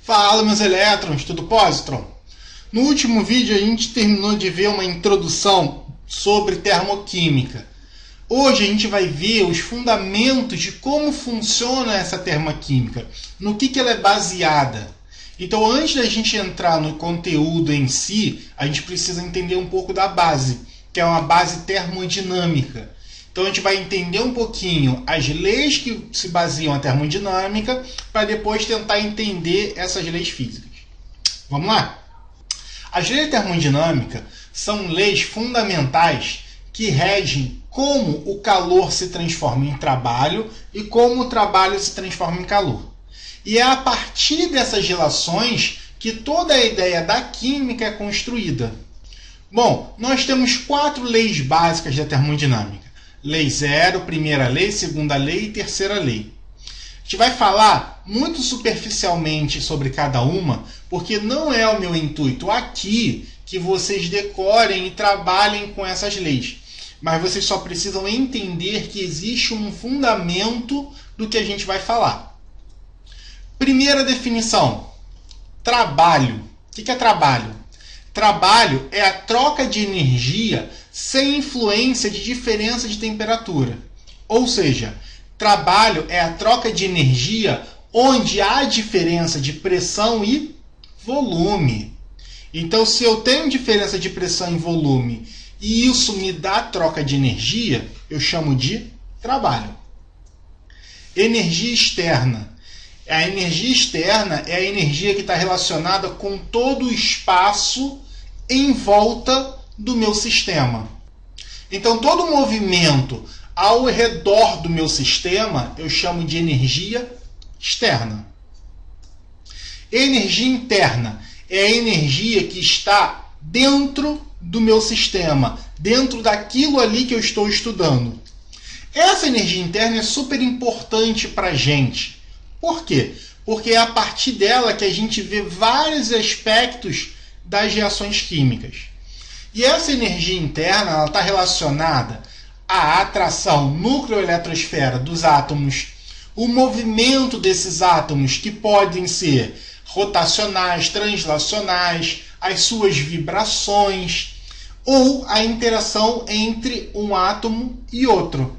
Fala, meus elétrons, tudo positron? No último vídeo a gente terminou de ver uma introdução sobre termoquímica. Hoje a gente vai ver os fundamentos de como funciona essa termoquímica, no que ela é baseada. Então, antes da gente entrar no conteúdo em si, a gente precisa entender um pouco da base, que é uma base termodinâmica. Então, a gente vai entender um pouquinho as leis que se baseiam na termodinâmica, para depois tentar entender essas leis físicas. Vamos lá? As leis da termodinâmica são leis fundamentais que regem como o calor se transforma em trabalho e como o trabalho se transforma em calor. E é a partir dessas relações que toda a ideia da química é construída. Bom, nós temos 4 leis básicas da termodinâmica. Lei 0, primeira lei, segunda lei e terceira lei. A gente vai falar muito superficialmente sobre cada uma, porque não é o meu intuito aqui que vocês decorem e trabalhem com essas leis. Mas vocês só precisam entender que existe um fundamento do que a gente vai falar. Primeira definição: trabalho. O que é trabalho? Trabalho é a troca de energia sem influência de diferença de temperatura. Ou seja, trabalho é a troca de energia onde há diferença de pressão e volume. Então, se eu tenho diferença de pressão e volume e isso me dá troca de energia, eu chamo de trabalho. Energia externa. A energia externa é a energia que está relacionada com todo o espaço em volta do meu sistema. Então, todo movimento ao redor do meu sistema eu chamo de energia externa. Energia interna é a energia que está dentro do meu sistema, dentro daquilo ali que eu estou estudando. Essa energia interna é super importante para a gente. Por quê? Porque é a partir dela que a gente vê vários aspectos das reações químicas. E essa energia interna está relacionada à atração núcleo-eletrosfera dos átomos, o movimento desses átomos que podem ser rotacionais, translacionais, as suas vibrações, ou a interação entre um átomo e outro.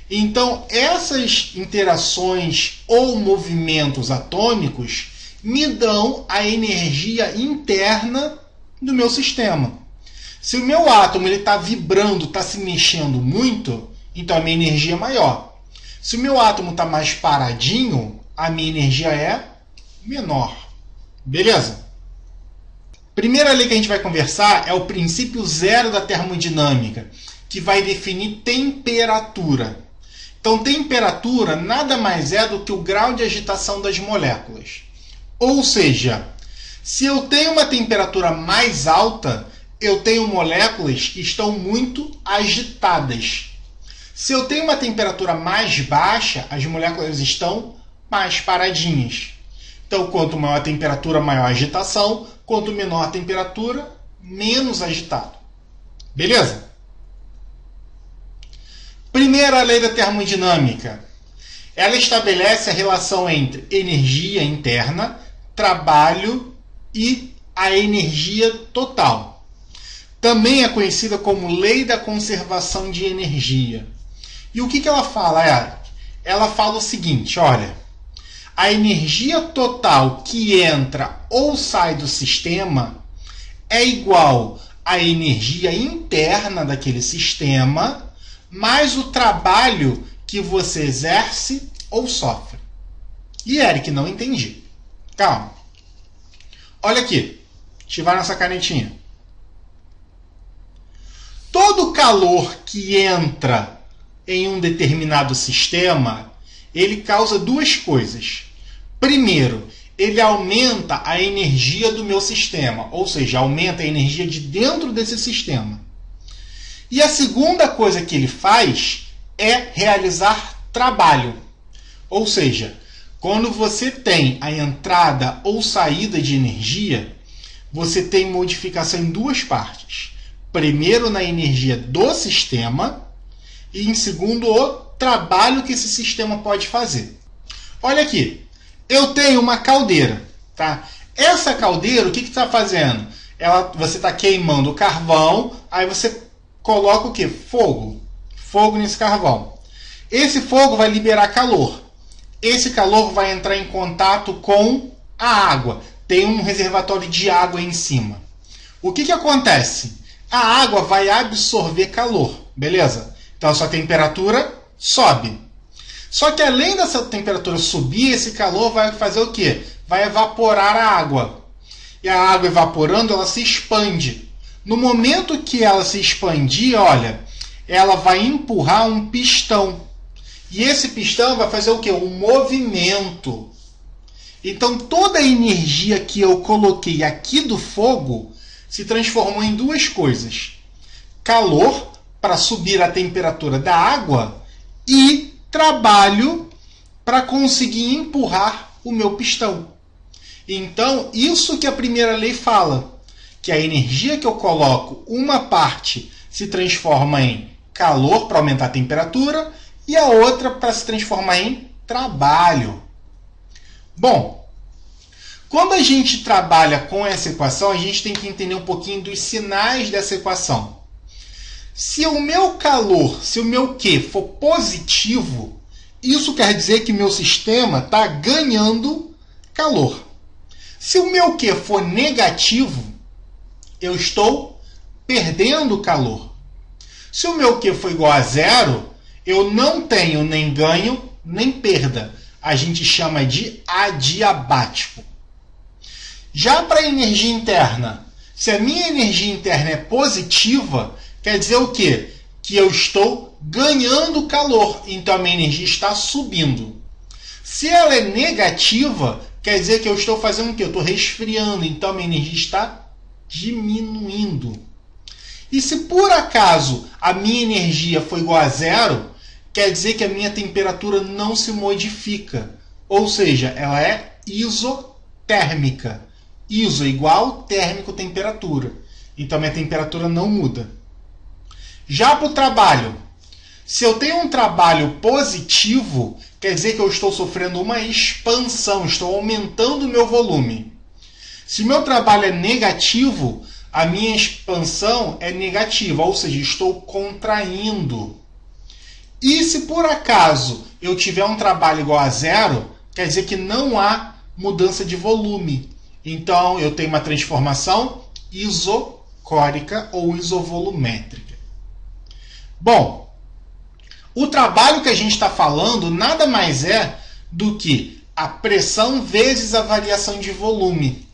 Então, essas interações ou movimentos atômicos me dão a energia interna do meu sistema. Se o meu átomo está vibrando, está se mexendo muito, então a minha energia é maior. Se o meu átomo está mais paradinho, a minha energia é menor. Beleza? Primeira lei que a gente vai conversar é o princípio 0 da termodinâmica, que vai definir temperatura. Então, temperatura nada mais é do que o grau de agitação das moléculas. Ou seja, se eu tenho uma temperatura mais alta, eu tenho moléculas que estão muito agitadas. Se eu tenho uma temperatura mais baixa, as moléculas estão mais paradinhas. Então, quanto maior a temperatura, maior a agitação. Quanto menor a temperatura, menos agitado. Beleza? Primeira lei da termodinâmica. Ela estabelece a relação entre energia interna, trabalho e a energia total. Também é conhecida como lei da conservação de energia. E o que ela fala? Ela fala o seguinte, olha, a energia total que entra ou sai do sistema é igual à energia interna daquele sistema mais o trabalho que você exerce ou sofre. E Eric, não entendi. Calma. Olha aqui. Ativar nossa canetinha. Todo calor que entra em um determinado sistema, ele causa 2 coisas. Primeiro, ele aumenta a energia do meu sistema, ou seja, aumenta a energia de dentro desse sistema. E a segunda coisa que ele faz é realizar trabalho. Ou seja, quando você tem a entrada ou saída de energia, você tem modificação em 2 partes. Primeiro, na energia do sistema e, em segundo, o trabalho que esse sistema pode fazer. Olha aqui, eu tenho uma caldeira. Tá? Essa caldeira, o que está fazendo? Você está queimando o carvão, aí você coloca o quê? Fogo. Fogo nesse carvão. Esse fogo vai liberar calor. Esse calor vai entrar em contato com a água. Tem um reservatório de água em cima. O que acontece? A água vai absorver calor, beleza? Então a sua temperatura sobe. Só que além dessa temperatura subir, esse calor vai fazer o quê? Vai evaporar a água. E a água evaporando, ela se expande. No momento que ela se expandir, olha, ela vai empurrar um pistão. E esse pistão vai fazer o quê? Um movimento. Então toda a energia que eu coloquei aqui do fogo se transformou em duas coisas. Calor, para subir a temperatura da água, e trabalho para conseguir empurrar o meu pistão. Então, isso que a primeira lei fala, que a energia que eu coloco, uma parte se transforma em calor para aumentar a temperatura e a outra para se transformar em trabalho. Bom, quando a gente trabalha com essa equação, a gente tem que entender um pouquinho dos sinais dessa equação. Se o meu calor, se o meu Q for positivo, isso quer dizer que meu sistema está ganhando calor. Se o meu Q for negativo, eu estou perdendo calor. Se o meu Q for igual a zero, eu não tenho nem ganho, nem perda. A gente chama de adiabático. Já para a energia interna, se a minha energia interna é positiva, quer dizer o quê? Que eu estou ganhando calor, então a minha energia está subindo. Se ela é negativa, quer dizer que eu estou fazendo o quê? Eu estou resfriando, então a minha energia está diminuindo. E se por acaso a minha energia for igual a zero, quer dizer que a minha temperatura não se modifica. Ou seja, ela é isotérmica. Iso é igual, térmico, temperatura. Então a minha temperatura não muda. Já para o trabalho, se eu tenho um trabalho positivo, quer dizer que eu estou sofrendo uma expansão, estou aumentando o meu volume. Se meu trabalho é negativo, a minha expansão é negativa, ou seja, estou contraindo. E se por acaso eu tiver um trabalho igual a zero, quer dizer que não há mudança de volume. Então eu tenho uma transformação isocórica ou isovolumétrica. Bom, o trabalho que a gente está falando nada mais é do que a pressão vezes a variação de volume.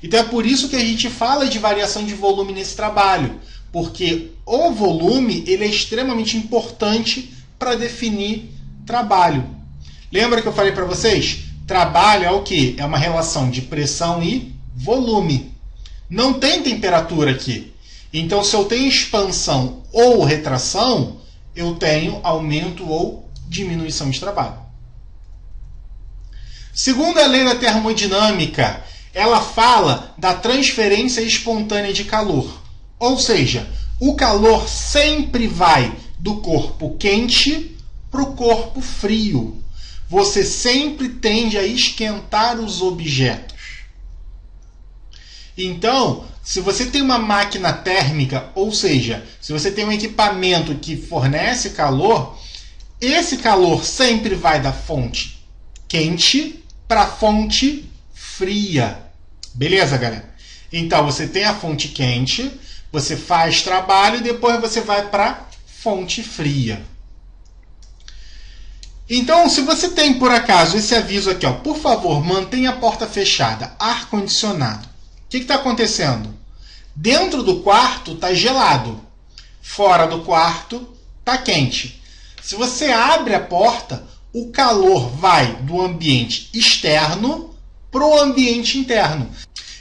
Então é por isso que a gente fala de variação de volume nesse trabalho, porque o volume ele é extremamente importante para definir trabalho. Lembra que eu falei para vocês? Trabalho é o quê? É uma relação de pressão e volume. Não tem temperatura aqui. Então, se eu tenho expansão ou retração, eu tenho aumento ou diminuição de trabalho. Segundo a lei da termodinâmica, ela fala da transferência espontânea de calor. Ou seja, o calor sempre vai do corpo quente para o corpo frio. Você sempre tende a esquentar os objetos. Então, se você tem uma máquina térmica, ou seja, se você tem um equipamento que fornece calor, esse calor sempre vai da fonte quente para a fonte fria. Beleza, galera? Então, você tem a fonte quente, você faz trabalho e depois você vai para a fonte fria. Então, se você tem, por acaso, esse aviso aqui, ó, por favor, mantenha a porta fechada, ar-condicionado. O que está acontecendo? Dentro do quarto está gelado, fora do quarto está quente. Se você abre a porta, o calor vai do ambiente externo para o ambiente interno.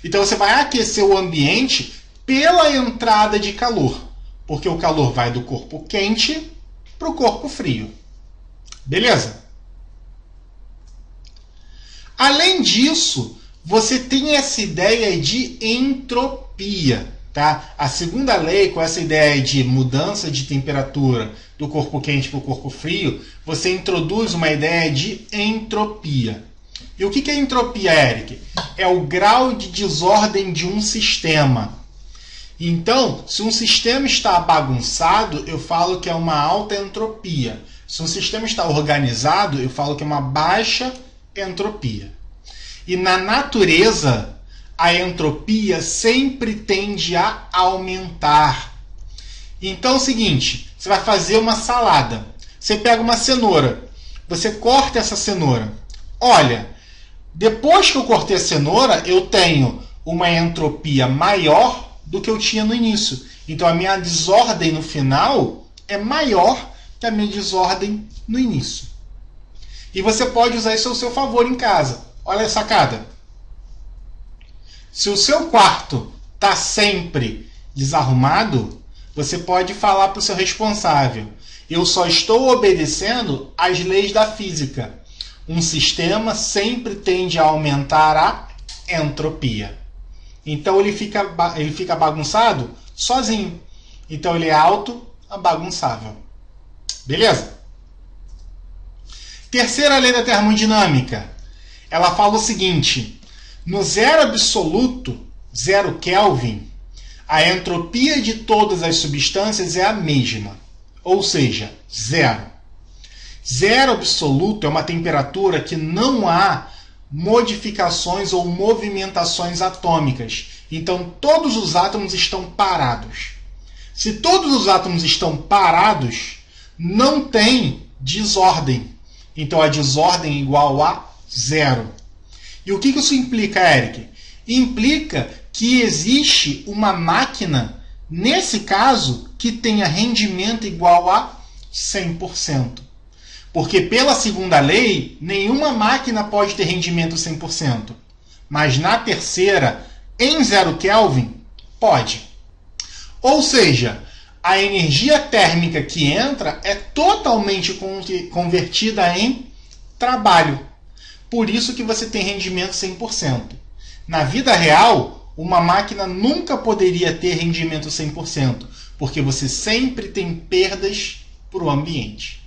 Então, você vai aquecer o ambiente pela entrada de calor, porque o calor vai do corpo quente para o corpo frio. Beleza? Além disso, você tem essa ideia de entropia. Tá? A segunda lei, com essa ideia de mudança de temperatura do corpo quente para o corpo frio, você introduz uma ideia de entropia. E o que é entropia, Eric? É o grau de desordem de um sistema. Então, se um sistema está bagunçado, eu falo que é uma alta entropia. Se um sistema está organizado, eu falo que é uma baixa entropia. E na natureza, a entropia sempre tende a aumentar. Então é o seguinte, você vai fazer uma salada. Você pega uma cenoura, você corta essa cenoura. Olha, depois que eu cortei a cenoura, eu tenho uma entropia maior do que eu tinha no início. Então a minha desordem no final é maior que a minha desordem no início. E você pode usar isso ao seu favor em casa. Olha a sacada. Se o seu quarto está sempre desarrumado, você pode falar para o seu responsável: eu só estou obedecendo às leis da física. Um sistema sempre tende a aumentar a entropia. Então ele fica bagunçado sozinho. Então ele é auto-bagunçável. Beleza? Terceira lei da termodinâmica. Ela fala o seguinte: no zero absoluto, 0 Kelvin, a entropia de todas as substâncias é a mesma. Ou seja, zero. Zero absoluto é uma temperatura que não há modificações ou movimentações atômicas. Então, todos os átomos estão parados. Se todos os átomos estão parados, não tem desordem. Então, a desordem é igual a zero. E o que isso implica, Eric? Implica que existe uma máquina, nesse caso, que tenha rendimento igual a 100%. Porque pela segunda lei, nenhuma máquina pode ter rendimento 100%. Mas na terceira, em 0 Kelvin, pode. Ou seja, a energia térmica que entra é totalmente convertida em trabalho. Por isso que você tem rendimento 100%. Na vida real, uma máquina nunca poderia ter rendimento 100%, porque você sempre tem perdas para o ambiente.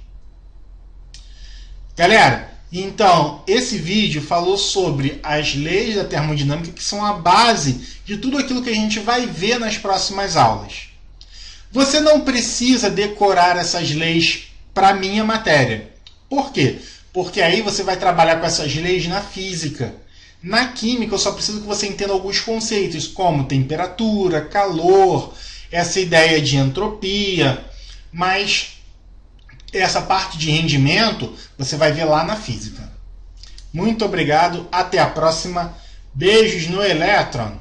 Galera, então, esse vídeo falou sobre as leis da termodinâmica, que são a base de tudo aquilo que a gente vai ver nas próximas aulas. Você não precisa decorar essas leis para a minha matéria. Por quê? Porque aí você vai trabalhar com essas leis na física. Na química, eu só preciso que você entenda alguns conceitos, como temperatura, calor, essa ideia de entropia, mas essa parte de rendimento você vai ver lá na física. Muito obrigado, até a próxima. Beijos no elétron!